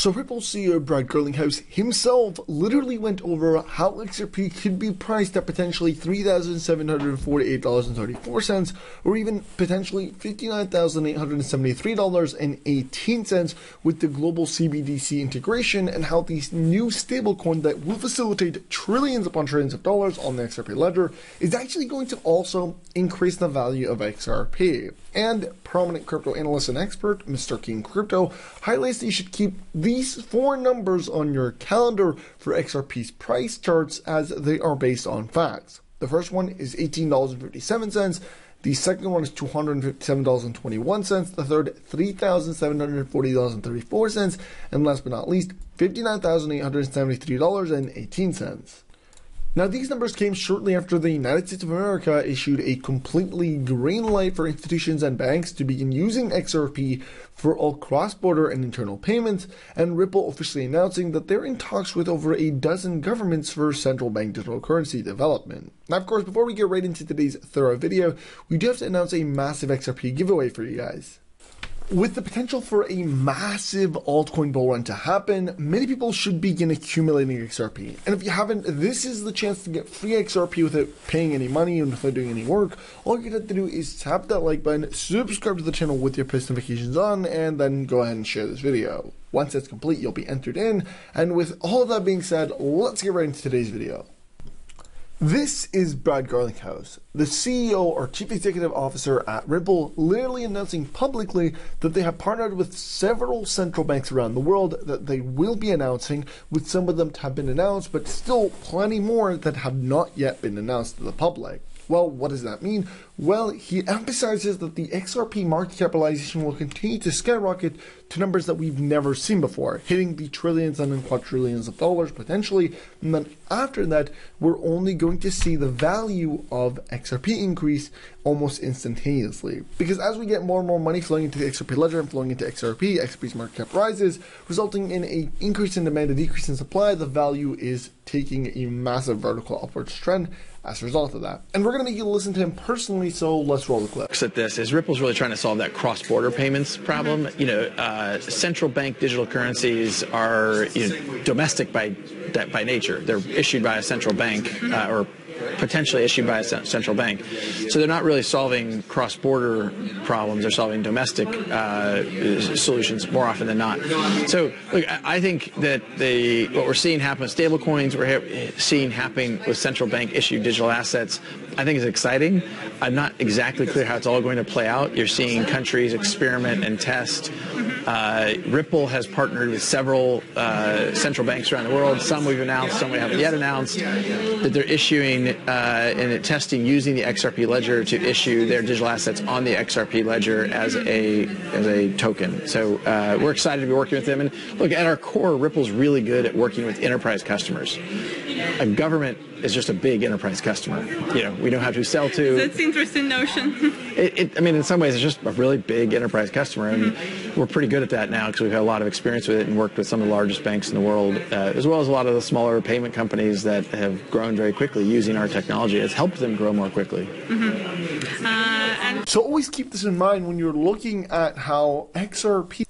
So Ripple CEO Brad Garlinghouse himself literally went over how XRP could be priced at potentially $3,748.34 or even potentially $59,873.18 with the global CBDC integration, and how these new stablecoin that will facilitate trillions upon trillions of dollars on the XRP ledger is actually going to also increase the value of XRP. And prominent crypto analyst and expert, Mr. King Crypto, highlights that you should keep these four numbers on your calendar for XRP's price charts as they are based on facts. The first one is $18.57. The second one is $257.21. The third, $3,740.34. And last but not least, $59,873.18. Now, these numbers came shortly after the United States of America issued a completely green light for institutions and banks to begin using XRP for all cross-border and internal payments, and Ripple officially announcing that they're in talks with over a dozen governments for central bank digital currency development. Now, of course, before we get right into today's thorough video, we do have to announce a massive XRP giveaway for you guys. With the potential for a massive altcoin bull run to happen, many people should begin accumulating XRP. And if you haven't, this is the chance to get free XRP without paying any money and without doing any work. All you have to do is tap that like button, subscribe to the channel with your post notifications on, and then go ahead and share this video. Once it's complete, you'll be entered in. And with all of that being said, let's get right into today's video. This is Brad Garlinghouse, the CEO or Chief Executive Officer at Ripple, literally announcing publicly that they have partnered with several central banks around the world that they will be announcing, with some of them to have been announced, but still plenty more that have not yet been announced to the public. Well, what does that mean? Well, he emphasizes that the XRP market capitalization will continue to skyrocket to numbers that we've never seen before, hitting the trillions and then quadrillions of dollars potentially, and then after that, we're only going to see the value of XRP increase almost instantaneously. Because as we get more and more money flowing into the XRP ledger and flowing into XRP, XRP's market cap rises, resulting in an increase in demand, a decrease in supply. The value is taking a massive vertical upwards trend as a result of that. And we're going to make you listen to him personally, so let's roll the clip. At this is Ripple's really trying to solve that cross-border payments problem. Central bank digital currencies are domestic by nature. They're issued by a central bank or potentially issued by a central bank. So they're not really solving cross-border problems. They're solving domestic solutions more often than not. So look, I think that what we're seeing happen with stablecoins, we're seeing happening with central bank issued digital assets, I think is exciting. I'm not exactly clear how it's all going to play out. You're seeing countries experiment and test. Ripple has partnered with several central banks around the world. Some we've announced, some we haven't yet announced, that they're issuing and testing using the XRP ledger to issue their digital assets on the XRP ledger as a token. So we're excited to be working with them. And look, at our core, Ripple's really good at working with enterprise customers. A government is just a big enterprise customer. We know how to sell to. That's an interesting notion. I mean, in some ways, it's just a really big enterprise customer, and we're pretty good at that now because we've had a lot of experience with it and worked with some of the largest banks in the world, as well as a lot of the smaller payment companies that have grown very quickly using our technology. It's helped them grow more quickly. So always keep this in mind when you're looking at how XRP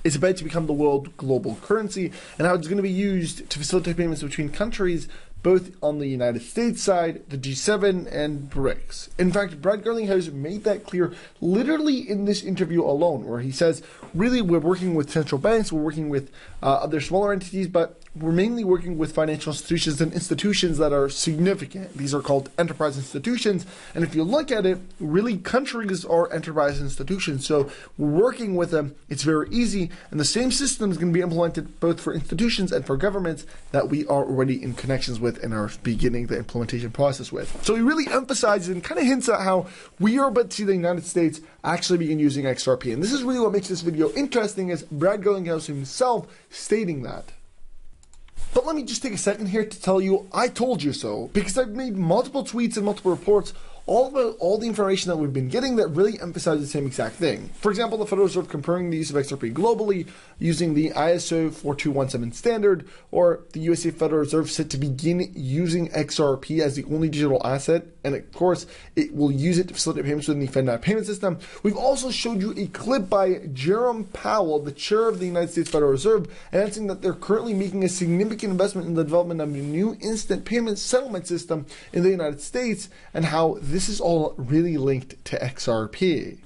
is about to become the world global currency and how it's going to be used to facilitate payments between countries, both on the United States side, the G7, and BRICS. In fact, Brad Garlinghouse made that clear literally in this interview alone, where he says, really, we're working with central banks, we're working with other smaller entities, but we're mainly working with financial institutions and institutions that are significant. These are called enterprise institutions. And if you look at it, really countries are enterprise institutions. So we're working with them. It's very easy. And the same system is going to be implemented both for institutions and for governments that we are already in connections with and are beginning the implementation process with. So he really emphasizes and kind of hints at how we are about to see the United States actually begin using XRP. And this is really what makes this video interesting, is Brad Garlinghouse himself stating that. But let me just take a second here to tell you I told you so, because I've made multiple tweets and multiple reports all about all the information that we've been getting that really emphasizes the same exact thing. For example, the Federal Reserve comparing the use of XRP globally using the ISO 4217 standard, or the USA Federal Reserve set to begin using XRP as the only digital asset, and of course, it will use it to facilitate payments within the FedNow payment system. We've also showed you a clip by Jerome Powell, the chair of the United States Federal Reserve, announcing that they're currently making a significant investment in the development of a new instant payment settlement system in the United States, and how this is all really linked to XRP.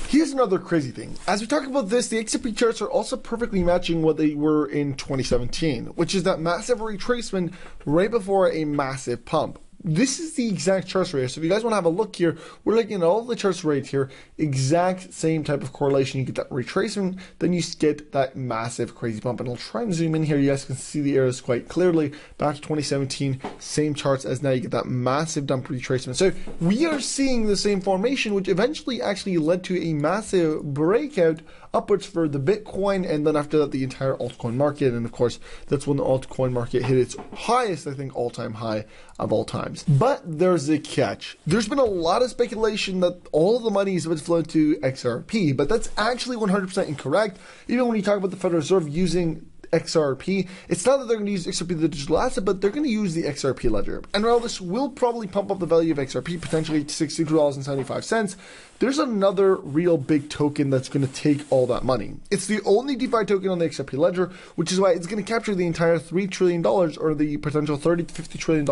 Here's another crazy thing. As we talk about this, the XRP charts are also perfectly matching what they were in 2017, which is that massive retracement right before a massive pump. This is the exact charts right here. So if you guys want to have a look here, we're looking at all the charts right here, exact same type of correlation. You get that retracement, then you get that massive crazy pump. And I'll try and zoom in here. You guys can see the arrows quite clearly. Back to 2017, same charts as now. You get that massive dump retracement. So we are seeing the same formation, which eventually actually led to a massive breakout upwards for the Bitcoin, and then after that the entire altcoin market. And of course, that's when the altcoin market hit its highest, I think, all-time high of all times. But there's a catch. There's been a lot of speculation that all of the money is about to flow to XRP, but that's actually 100% incorrect. Even when you talk about the Federal Reserve using XRP, it's not that they're going to use XRP, the digital asset, but they're going to use the XRP ledger. And while this will probably pump up the value of XRP potentially to $62.75, there's another real big token that's going to take all that money. It's the only DeFi token on the XRP ledger, which is why it's going to capture the entire $3 trillion or the potential $30 to $50 trillion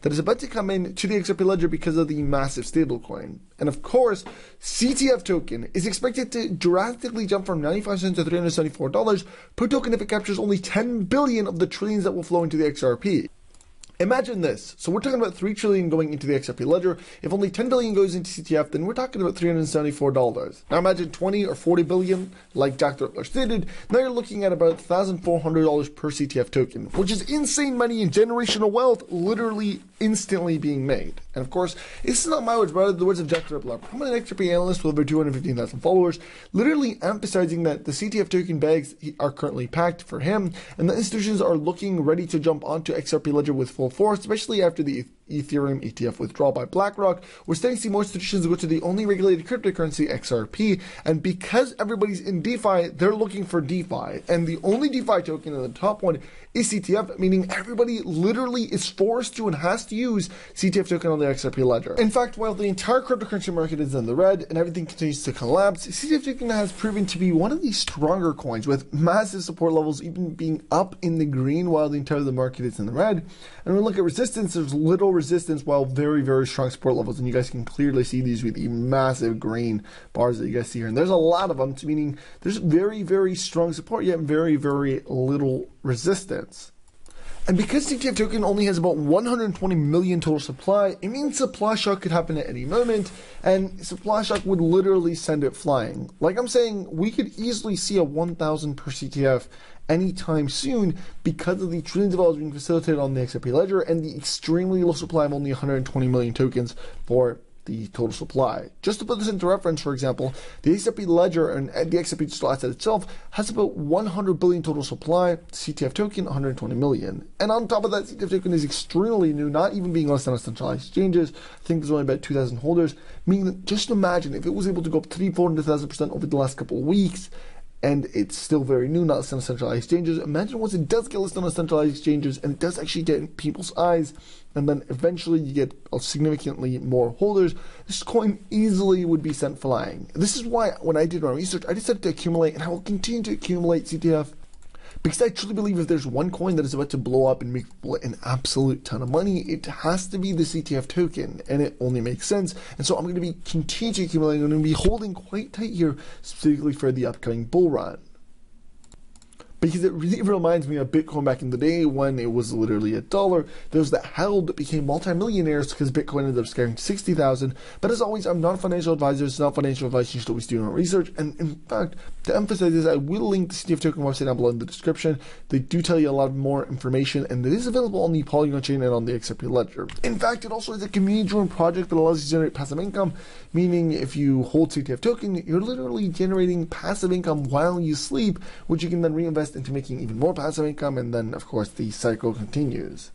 that is about to come in to the XRP ledger because of the massive stablecoin. And of course, CTF token is expected to drastically jump from 95 cents to $374 per token if it captures only 10 billion of the trillions that will flow into the XRP. Imagine this. So we're talking about 3 trillion going into the XRP ledger. If only 10 billion goes into CTF, then we're talking about $374. Now imagine 20 or 40 billion, like Jack the Ripper stated. Now you're looking at about $1,400 per CTF token, which is insane money and generational wealth literally instantly being made. And of course, this is not my words, but the words of Jack the Ripper, a prominent XRP analyst with over 215,000 followers, literally emphasizing that the CTF token bags are currently packed for him, and the institutions are looking ready to jump onto XRP ledger with full force, especially after the Ethereum ETF withdrawal by BlackRock. We're starting to see more institutions go to the only regulated cryptocurrency, XRP, and because everybody's in DeFi, they're looking for DeFi, and the only DeFi token in the top one is CTF, meaning everybody literally is forced to and has to use CTF token on the XRP ledger. In fact, while the entire cryptocurrency market is in the red and everything continues to collapse, CTF token has proven to be one of the stronger coins with massive support levels even being up in the green while the entire of the market is in the red. And when we look at resistance, there's little resistance while very, very strong support levels, and you guys can clearly see these with the massive green bars that you guys see here. And there's a lot of them, meaning there's very, very strong support, yet very, very little resistance. And because CTF token only has about 120 million total supply, it means supply shock could happen at any moment, and supply shock would literally send it flying. Like I'm saying, we could easily see a 1,000 per CTF anytime soon because of the trillions of dollars being facilitated on the XRP ledger and the extremely low supply of only 120 million tokens for the total supply. Just to put this into reference, for example, the XRP ledger and the XRP digital asset itself has about 100 billion total supply, CTF token 120 million. And on top of that, CTF token is extremely new, not even being listed on centralized exchanges. I think there's only about 2,000 holders, meaning that just imagine if it was able to go up 300,000% over the last couple of weeks, and it's still very new, not listed on centralized exchanges. Imagine once it does get listed on centralized exchanges and it does actually get in people's eyes, and then eventually you get significantly more holders, this coin easily would be sent flying. This is why when I did my research, I decided to accumulate, and I will continue to accumulate CTF, because I truly believe if there's one coin that is about to blow up and make an absolute ton of money, it has to be the CTF token, and it only makes sense. And so I'm going to be continuing to accumulate. I'm going to be holding quite tight here, specifically for the upcoming bull run. Because it really reminds me of Bitcoin back in the day when it was literally $1. Those that held became multimillionaires because Bitcoin ended up scaling to 60,000. But as always, I'm not a financial advisor. It's not financial advice. You should always do your own research. And in fact, to emphasize this, I will link the CTF token website down below in the description. They do tell you a lot more information, and it is available on the Polygon chain and on the XRP ledger. In fact, it also is a community-driven project that allows you to generate passive income, meaning if you hold CTF token, you're literally generating passive income while you sleep, which you can then reinvest into making even more passive income, and then of course the cycle continues.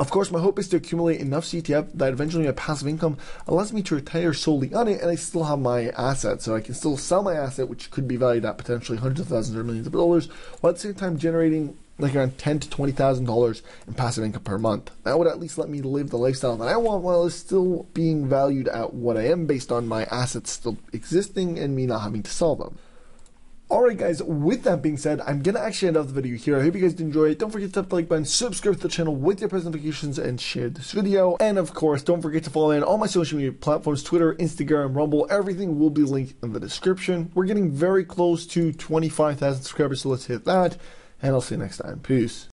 Of course, my hope is to accumulate enough CTF that eventually my passive income allows me to retire solely on it, and I still have my asset, so I can still sell my asset, which could be valued at potentially hundreds of thousands or millions of dollars, while at the same time generating like around $10,000 to $20,000 in passive income per month. That would at least let me live the lifestyle that I want while it's still being valued at what I am based on my assets still existing and me not having to sell them. Alright guys, with that being said, I'm going to actually end off the video here. I hope you guys did enjoy it. Don't forget to tap the like button, subscribe to the channel with your post notifications, and share this video. And of course, don't forget to follow me on all my social media platforms, Twitter, Instagram, Rumble. Everything will be linked in the description. We're getting very close to 25,000 subscribers, so let's hit that. And I'll see you next time. Peace.